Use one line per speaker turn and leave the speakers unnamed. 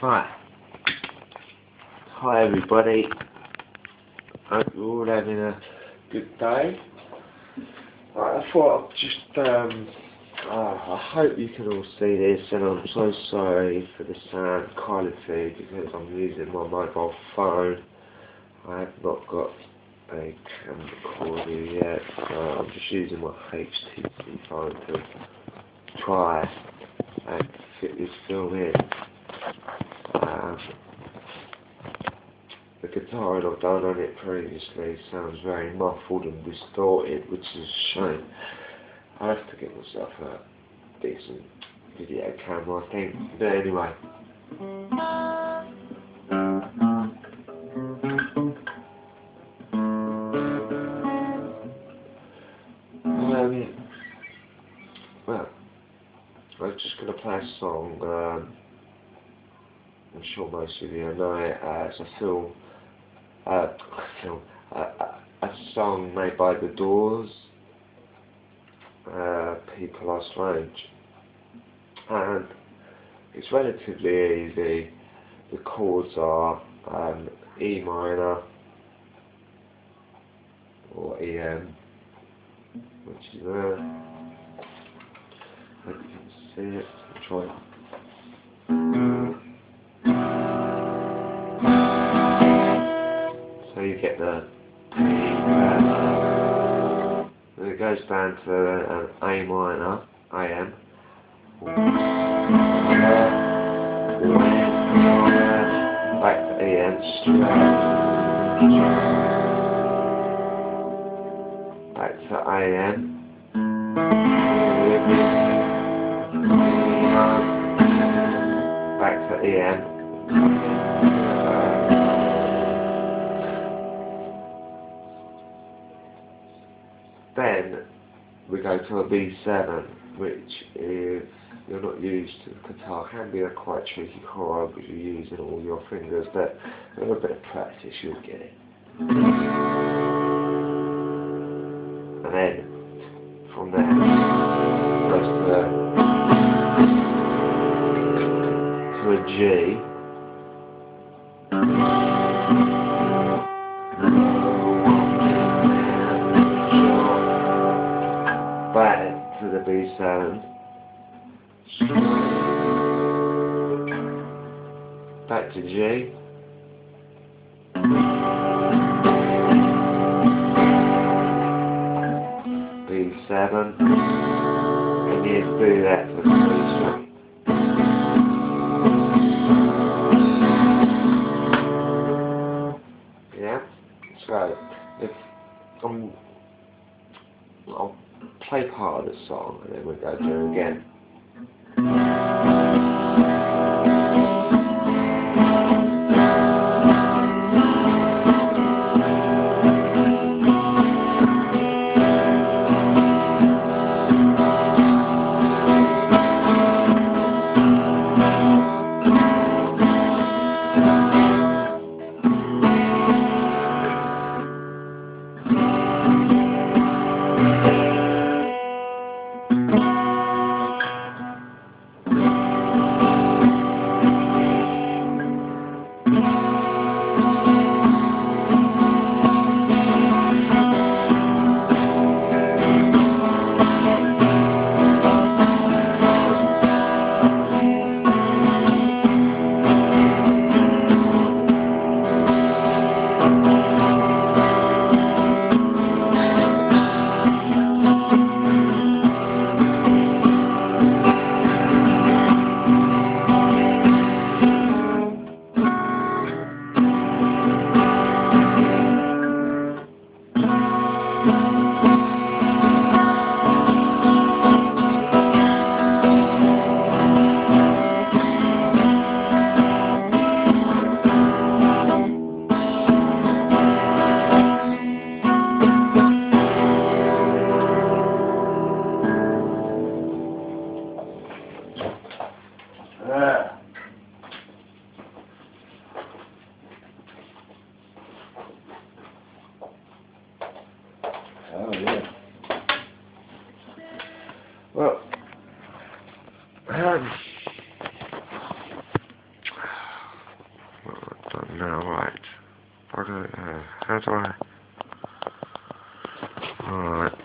Right. Hi everybody. Hope you're all having a good day. Right, I thought I'd just I hope you can all see this, and I'm so sorry for the sound quality because I'm using my mobile phone. I have not got a camera recorder yet, so I'm just using my HTC phone to try and fit this film in. The guitar I've done on it previously sounds very muffled and distorted, which is a shame. I have to get myself a decent video camera, I think. But anyway. Well, I'm just going to play a song. I'm sure most of you know it as a song made by The Doors, People Are Strange, and it's relatively easy. The chords are E minor or EM, which is there. Hope you can see it. I'll try it. So you get the then it goes down to A minor, AM, back to EM, back to AM, back to EM. Then we go to a B7, which if you're not used to the guitar can be a quite tricky chord because you're using all your fingers, but with a bit of practice you'll get it. And then from there it goes to a G. Back to the B7, back to G, B7, and you do that for the B7. Yeah, so if I'll play part of the song and then we'll go through again. Oh yeah. Well, how do I? Alright.